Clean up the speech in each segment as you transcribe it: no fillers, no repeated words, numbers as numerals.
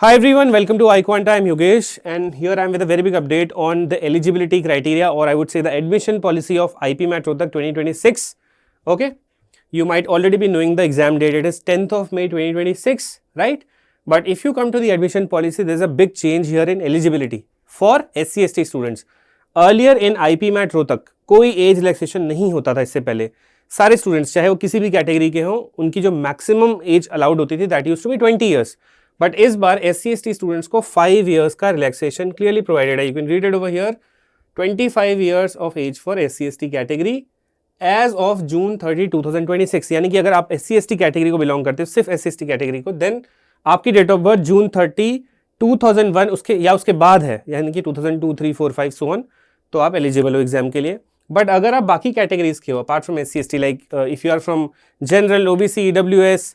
Hi everyone, welcome to iQuanta. I'm Yogesh and here I'm with a very big update on the eligibility criteria, or I would say the admission policy of IPMAT Rohtak 2026. Okay, you might already be knowing the exam date. It is 10th of May 2026, right? But if you come to the admission policy, there's a big change here in eligibility for SC/ST students. Earlier in IPMAT Rohtak कोई age relaxation नहीं होता था. इससे पहले सारे students चाहे वो किसी भी कैटेगरी के हों, उनकी जो मैक्सिमम एज अलाउड होती थी that used to be 20 years. But इस बार SC/ST स्टूडेंट्स को 5 ईयर्स का रिलैक्सेशन क्लियरली प्रोवाइडेड है. You can read it over here. 25 years of age for SC/ST category age of June 30, 2026. यानी कि अगर आप SC/ST कैटेगरी को बिलोंग करते हो, सिर्फ SC/ST कैटेगरी को, देन आपकी डेट ऑफ बर्थ जून 30, 2001 उसके या उसके बाद है, यानी कि 2002, 3, 4, 5 सो ऑन, तो आप एलिजिबल हो एग्जाम के लिए. बट अगर आप बाकी कैटेगरीज के हो apart from SC/ST, like if you are from general, OBC, EWS,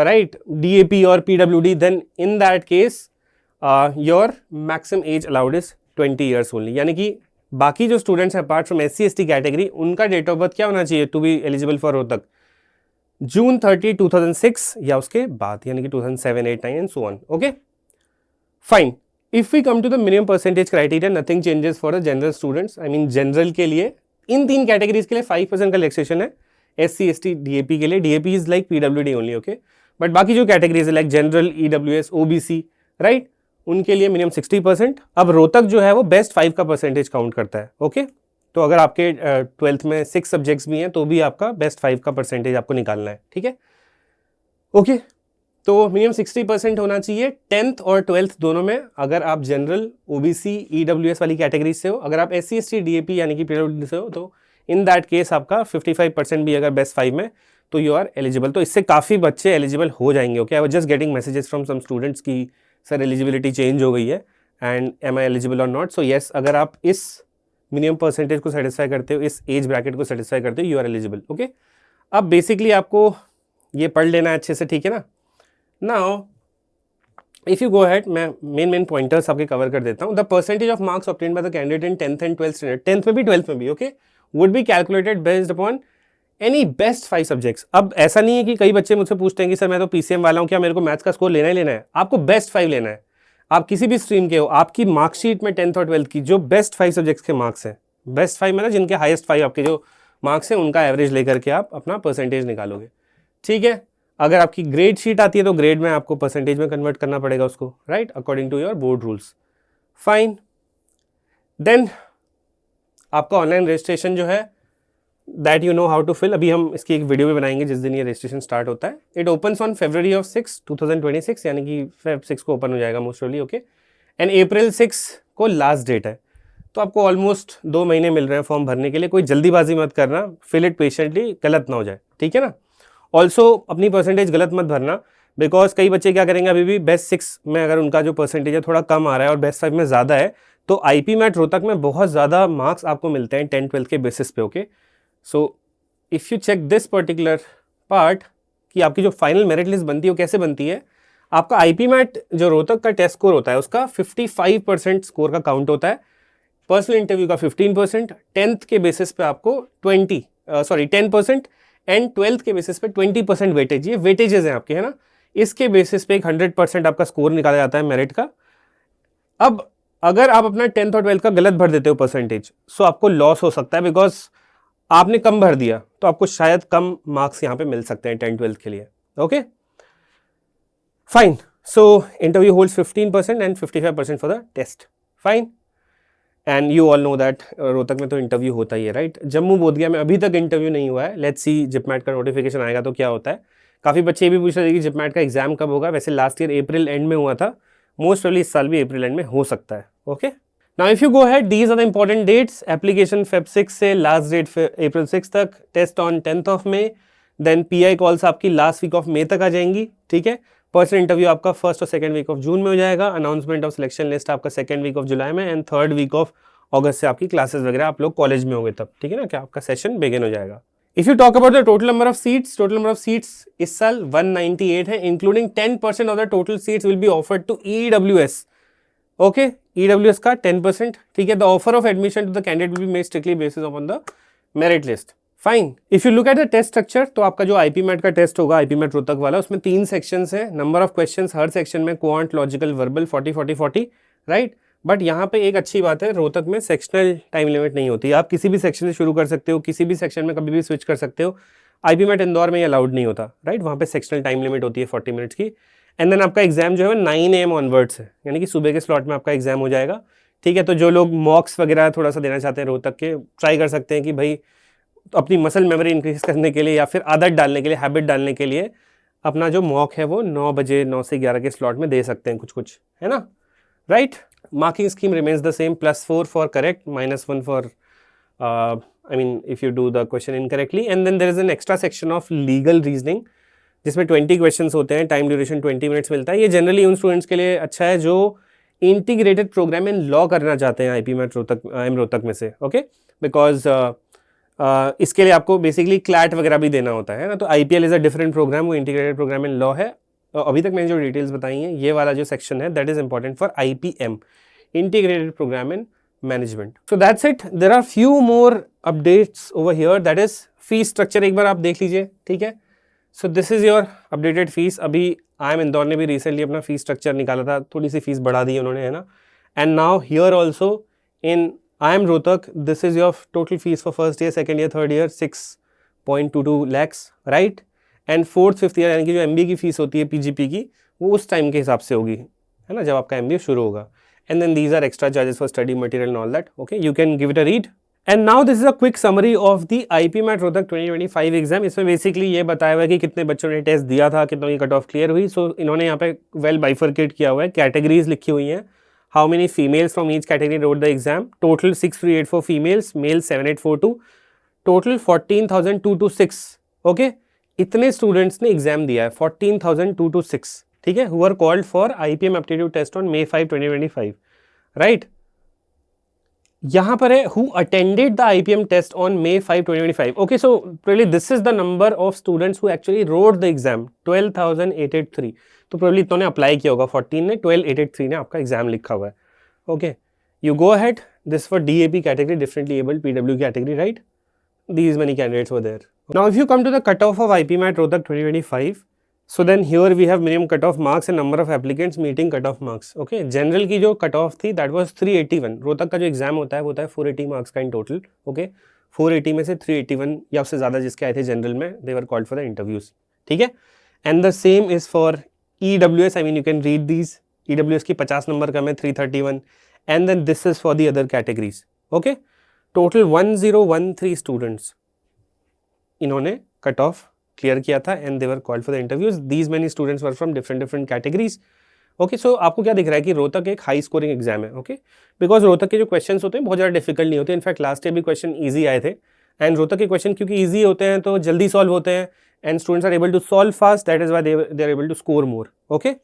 right, DAP or PWD, then in that case your maximum age allowed is 20 years only. यानी कि बाकी जो स्टूडेंट्स हैं अपार्ट फ्रॉम SC/ST कैटेगरी, उनका date of birth क्या होना चाहिए to be eligible for Rohtak? June 30, 2006 या उसके बाद, यानी कि 2007, 8, 9 and so on. Okay fine. If we come to the minimum percentage criteria, nothing changes for the general students. I mean general के लिए इन तीन कैटेगरीज के लिए 5% का रिलैक्सेशन है. SC/ST DAP के लिए, DAP is like PWD only. Okay, but बाकी जो कैटेगरीज है like general, EWS, OBC, right, उनके लिए मिनिमम 60%. अब रोहतक जो है वो बेस्ट 5 का परसेंटेज काउंट करता है. ओके, तो अगर आपके 12th में 6 सब्जेक्ट्स भी हैं तो भी आपका बेस्ट 5 का परसेंटेज आपको निकालना है. ठीक है, ओके, तो मिनिमम 60% होना चाहिए 10th और 12th दोनों में. अगर आप जनरल, OBC, EWS वाली कैटेगरी से हो, अगर आप SC/ST DAP यानी कि PWD से हो, तो इन दैट केस आपका 55% भी अगर बेस्ट 5 में, तो यू आर एलिजिबल. तो इससे काफ़ी बच्चे एलिजिबल हो जाएंगे. Okay, I was just getting messages from some students की सर एलिजिबिलिटी चेंज हो गई है एंड एम आई एलिजिबल और नॉट. सो येस, अगर आप इस मिनिमम परसेंटेज को सेटिस्फाई करते हो, इस एज ब्रैकेट को सेटिस्फाई करते हो, यू आर एलिजिबल. ओके, अब बेसिकली आपको ये पढ़ लेना है अच्छे से. ठीक है ना. Now if you go ahead, मैं मेन पॉइंटर्स आपके कवर कर देता हूँ. The percentage of marks obtained by the candidate in 10th and 12th standard, 10th में भी 12th में भी, okay, would be calculated based upon any best 5 subjects. अब ऐसा नहीं है कि कई बच्चे मुझसे पूछते हैं कि सर मैं तो PCM वाला हूँ, क्या मेरे को मैथ्स का स्कोर लेना ही लेना है? आपको बेस्ट 5 लेना है. आप किसी भी स्ट्रीम के हो, आपकी मार्कशीट में 10th और 12th की जो बेस्ट 5 सब्जेक्ट्स के मार्क्स हैं, बेस्ट 5 मतलब जिनके हाईएस्ट 5 आपके जो मार्क्स हैं, उनका एवरेज लेकर के आप अपना परसेंटेज निकालोगे. ठीक है, अगर आपकी ग्रेड शीट आती है तो ग्रेड में आपको परसेंटेज में कन्वर्ट करना पड़ेगा उसको, right, according to your board rules. Fine. Then आपका ऑनलाइन रजिस्ट्रेशन जो है that you know how to fill, अभी हम इसकी एक वीडियो भी बनाएंगे जिस दिन ये रजिस्ट्रेशन स्टार्ट होता है. इट ओपन्स ऑन February 6, 2026, यानी कि Feb 6 को ओपन हो जाएगा most probably. Okay, and April 6 को लास्ट डेट है. तो आपको ऑलमोस्ट 2 महीने मिल रहे हैं फॉर्म भरने के लिए. कोई जल्दीबाजी मत करना, फिल इट पेशेंटली, गलत ना हो जाए. ठीक है ना. ऑल्सो अपनी परसेंटेज गलत मत भरना, बिकॉज कई बच्चे क्या करेंगे, अभी भी बेस्ट 6 में अगर उनका जो परसेंटेज है थोड़ा कम आ रहा है और बेस्ट 5 में ज़्यादा है, तो IPMAT रोहतक में बहुत ज़्यादा मार्क्स आपको मिलते हैं 10, 12 के बेसिस पे. Okay, so if you check this particular part कि आपकी जो फाइनल मेरिट लिस्ट बनती है वो कैसे बनती है, आपका IPMAT जो रोहतक का टेस्ट स्कोर होता है उसका 55% स्कोर का काउंट होता है, पर्सनल इंटरव्यू का 15%, 10th के बेसिस पे आपको 10% एंड 12th के बेसिस पे 20% वेटेज. ये वेटेजेस हैं आपके, है ना. इसके बेसिस पे एक 100% आपका स्कोर निकाला जाता है मेरिट का. अब अगर आप अपना 10th और 12th का गलत भर देते हो परसेंटेज, सो आपको लॉस हो सकता है, बिकॉज आपने कम भर दिया तो आपको शायद कम मार्क्स यहाँ पे मिल सकते हैं 10, 12th के लिए. Okay fine. So interview holds 15% and 55% for the test. Fine. And you all know that Rohtak में तो इंटरव्यू होता ही है, राइट. जम्मू बोधगया में अभी तक इंटरव्यू नहीं हुआ है. लेट्स सी जिपमैट का नोटिफिकेशन आएगा तो क्या होता है. काफ़ी बच्चे ये भी पूछ रहे थे कि जिपमैट का एग्जाम कब होगा. वैसे लास्ट ईयर अप्रैल एंड में हुआ था, मोस्ट प्रोबेबली इस साल भी अप्रैल एंड में हो सकता है. Okay, now if you go ahead, these are the important dates. Application Feb 6 से लास्ट डेट April 6 तक, test on 10th of May, then PI calls आपकी लास्ट वीक ऑफ May तक आ जाएंगी. ठीक है, पर्सनल इंटरव्यू आपका 1st और 2nd week of June में हो जाएगा. अनाउंसमेंट ऑफ सिलेक्शन लिस्ट आपका 2nd वीक ऑफ जुलाई में, एंड 3rd वीक ऑफ अगस्त से आपकी क्लासेस वगैरह आप लोग कॉलेज में होंगे तब. ठीक है ना, क्या आपका सेशन बिगिन हो जाएगा. If you talk about the total number of seats इस साल 198 है, including 10% of the total seats will be offered to EWS. Okay, EWS का 10%. ठीक है, the offer of admission to the candidate will be made strictly basis on the merit list. Fine. If you look at the test structure, तो आपका जो IPMAT का test होगा, IPMAT Rohtak वाला, उसमें 3 सेक्शंस हैं. नंबर ऑफ क्वेश्चंस हर section में quant, logical, verbal 40-40-40, right. But यहाँ पे एक अच्छी बात है, रोहतक में सेक्शनल टाइम लिमिट नहीं होती. आप किसी भी सेक्शन से शुरू कर सकते हो, किसी भी सेक्शन में कभी भी स्विच कर सकते हो. आईपी मैट इंदौर में अलाउड नहीं होता, राइट. वहाँ पे सेक्शनल टाइम लिमिट होती है 40 मिनट्स की. एंड देन आपका एग्जाम जो है 9 AM ऑनवर्ड्स है, यानी कि सुबह के स्लॉट में आपका एग्जाम हो जाएगा. ठीक है, तो जो लोग मॉक्स वगैरह थोड़ा सा देना चाहते हैं रोहतक के, ट्राई कर सकते हैं कि भाई अपनी मसल मेमोरी इंक्रीज करने के लिए या फिर आदत डालने के लिए, हैबिट डालने के लिए अपना जो मॉक है वो 9 बजे 9 से 11 के स्लॉट में दे सकते हैं, कुछ कुछ है ना, right. Marking scheme remains the same, +4 for correct, -1 for I mean if you do the question incorrectly. And then there is an extra section of legal reasoning जिसमें 20 क्वेश्चंस होते हैं, टाइम ड्यूरेशन 20 मिनट्स मिलता है. ये generally उन students के लिए अच्छा है जो इंटीग्रेटेड प्रोग्राम इन लॉ करना चाहते हैं आईपी मैट रोहतक में से, ओके. बिकॉज इसके लिए आपको बेसिकली क्लैट वगैरह भी देना होता है ना. तो IPL is a different program, वो इंटीग्रेटेड प्रोग्राम इन लॉ है. अभी तक मैंने जो डिटेल्स बताई हैं, ये वाला जो सेक्शन है that is important for IPM, integrated program in management. So that's it. There are few more updates over here. That is fees structure, एक बार आप देख लीजिए, ठीक है. So this is your updated fees. अभी IIM इंदौर ने भी रिसेंटली अपना फीस स्ट्रक्चर निकाला था, थोड़ी सी फीस बढ़ा दी है उन्होंने, है ना. And now here also in IIM Rohtak, this is your total fees for first year, second year, third year 6.22 lakhs, right? And fourth, fifth year यानी कि जो MBA की फीस होती है PGP की, वो उस टाइम के हिसाब से होगी, है ना, जब आपका MBA शुरू होगा. And then these are extra charges for study material and all that. Okay, you can give it a read. And now this is a quick summary of the IP MAT Rohtak 2025 exam. इसमें basically ये बताया हुआ है कि कितने बच्चों ने test दिया था, कितनों की कट ऑफ क्लियर हुई. सो इन्होंने यहाँ पे वेल बाइफर्केट किया हुआ है, कैटेगरीज लिखी हुई हैं. How many females from each category wrote the exam? Total 6384 females, male 7842. Total 14,226. Okay? इतने स्टूडेंट्स ने एग्जाम दिया है, 14,226. ठीक है, who are called for IPM aptitude test on May 5, 2025. Right? यहाँ पर है who attended the IPM test on May 5, 2025. Okay, so probably this is the number of students who actually wrote the exam, 12,883. तो probably इतनों ने apply किया होगा, 14 ने, 12,883 ने आपका एग्जाम लिखा हुआ है. Okay, you go ahead. This for DAP category, differently abled PW category, right. These many candidates were there. Now if you come to the cutoff of IP MAT Rohtak 2025, so then here we have minimum cutoff marks and number of applicants meeting cutoff marks. Okay, general की जो cutoff थी that was 381. Rohtak का जो exam होता है वो होता है 480 मार्क्स का इन टोटल. ओके, 480 में से 381 या उससे ज़्यादा जिसके आए थे जनरल में, they were called for the interviews. ठीक है, and the same is for EWS. I mean you can read these. EWS की 50 नंबर का में 331, and then this is for the other categories. Okay, total 1013 students इन्होंने cut off clear किया था and they were called for the interviews. These many students were from different categories. Okay, so आपको क्या दिख रहा है कि रोहतक एक हाई स्कोरिंग एग्जाम है. ओके, बिकॉज रोहतक के जो क्वेश्चंस होते हैं बहुत ज़्यादा डिफिकल्ट नहीं होते. इनफैक्ट लास्ट ईयर भी क्वेश्चन ईजी आए थे, एंड रोहतक के क्वेश्चन क्योंकि ईजी होते हैं तो जल्दी सॉल्व होते हैं, and students are able to solve fast, that is why they are able to score more. Okay,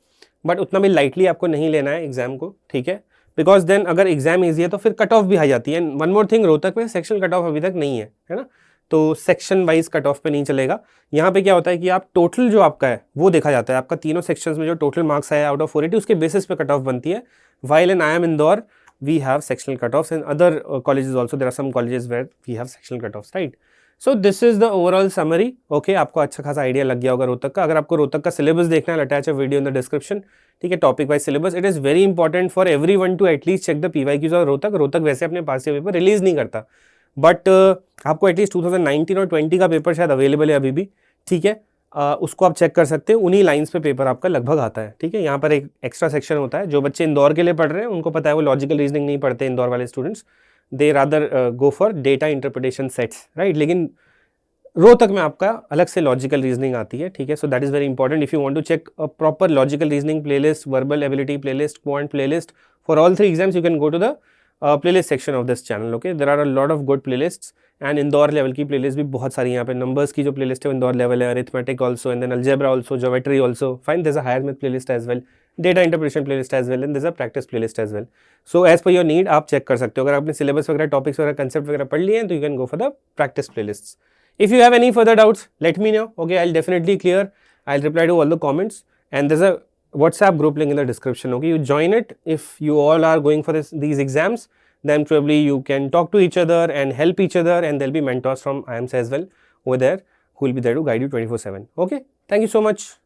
but उतना भी लाइटली आपको नहीं लेना है एग्जाम को, ठीक है, बिकॉज देन अगर एग्जाम ईजी है तो फिर कट ऑफ भी आ जाती है. And one more thing, Rohtak में सेक्शन कट ऑफ अभी तक नहीं है ना, तो सेक्शन वाइज कट ऑफ पे नहीं चलेगा. यहाँ पे क्या होता है कि आप टोटल जो आपका है वो देखा जाता है, आपका तीनों सेक्शंस में जो टोटल मार्क्स आया आउट ऑफ 480 उसके बेसिस पे कट ऑफ बनती है. While in IIM Indore we have sectional cut offs, and other colleges also there are some colleges where we have sectional cut offs, right. So this is the overall summary. Okay, आपको अच्छा खासा idea लग गया होगा रोहतक का. अगर आपको रोहतक का सिलेबस देखना है, attach a video in the description. ठीक है, topic wise syllabus. It is very important for everyone to at least check the PYQs of Rohtak. Rohtak वैसे अपने पास से पेपर रिलीज नहीं करता, बट आपको एटलीस्ट 2019 और 20 का पेपर शायद अवेलेबल है अभी भी. ठीक है, उसको आप चेक कर सकते हैं. उन्हीं लाइंस पे पेपर आपका लगभग आता है. ठीक है, यहाँ पर एक एक्स्ट्रा सेक्शन होता है. जो बच्चे इंदौर के लिए पढ़ रहे हैं उनको पता है, वो लॉजिकल रीजनिंग नहीं पढ़ते इंदौर वाले students, they rather go for data interpretation sets, right. लेकिन रोहतक में आपका अलग से लॉजिकल रीजनिंग आती है. ठीक है, so that is very important. If you want to check a proper logical reasoning playlist, verbal ability playlist, quant playlist for all 3 exams, you can go to the playlist section of this channel. Okay, there are a lot of good playlists, and Indore level की playlist भी बहुत सारी यहाँ पे. Numbers की जो playlist है Indore level है, arithmetic also, and then algebra also, geometry also. Fine, there is a higher math playlist as well, data interpretation playlist as well, and there is a practice playlist as well. So as per your need आप चेक कर सकते हो. अगर आपने syllabus वगैरह, topics वगैरह, concept वगैरह पढ़ लिए हैं तो you can go for the practice playlist. If you have any further doubts, let me know. Okay, I'll definitely clear. I'll reply to all the comments. And there's a WhatsApp group link in the description. Okay, you join it. If you all are going for these exams, then probably you can talk to each other and help each other, and there will be mentors from IIMS as well over there who will be there to guide you 24/7. Okay, thank you so much.